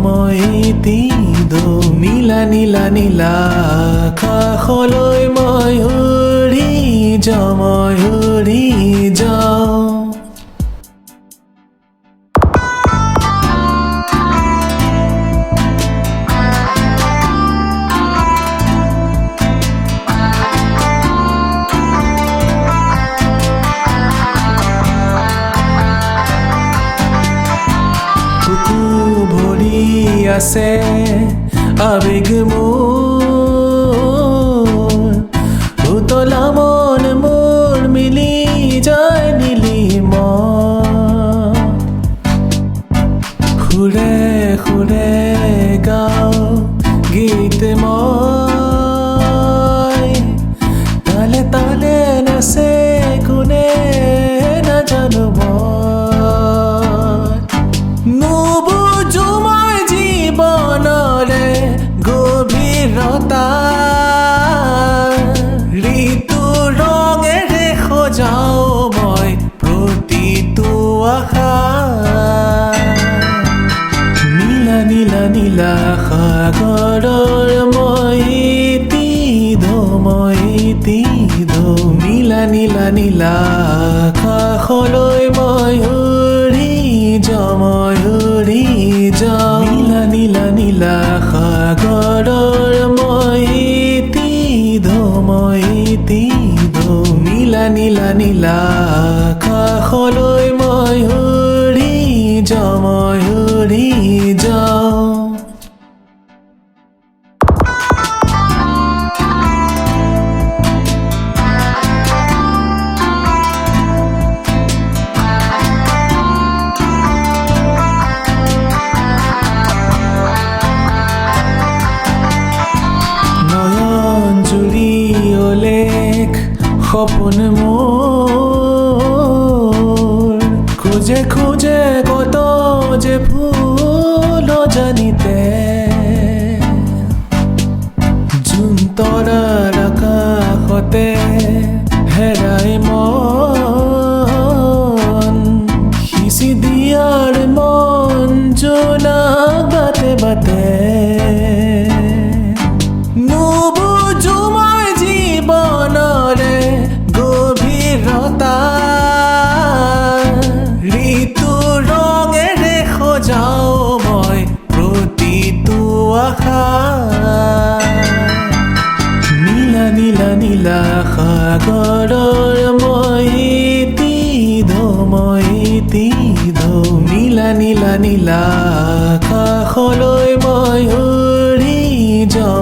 মইতি দো নীলা নীলা নীলা আকাশলৈ ময়ূৰী যাওঁ বুকু ভৰি আছে আবেগ মোৰ উতলা মন মোৰ মিলি যায় নীলিম সুৰে সুৰে গাওঁ গীত মই তালে তালে নাচে কোনে নাজানো নুবুজো মই জীৱনৰে গভীৰতা ঋতু ৰঙেৰে সজাও মই প্ৰতিটো আশা নীলা নীলা নীলা সাগৰৰ মইতি দো নীলা নীলা নীলা আকাশলৈ ময়ূৰী যাওঁ নীলা নীলা নীলা সাগৰৰ মইতি দো নীলা নীলা নীলা আকাশলৈ ময়ূৰী যাওঁ সপোন মোৰ খোজে খোজে কত যে ফুল জানিতে জোন তৰাৰ আকাশতে হেৰাই মন সিঁচি দিয়াৰ মন জোনাক বাটে বাটে নুবুজো মই জীৱনৰে গভীৰতা ঋতু ৰঙেৰে সজাও মই প্ৰতিটো আশা নীলা নীলা নীলা সাগৰৰ মইতি দো নীলা নীলা নীলা আকাশলৈ ময়ূৰী যাওঁ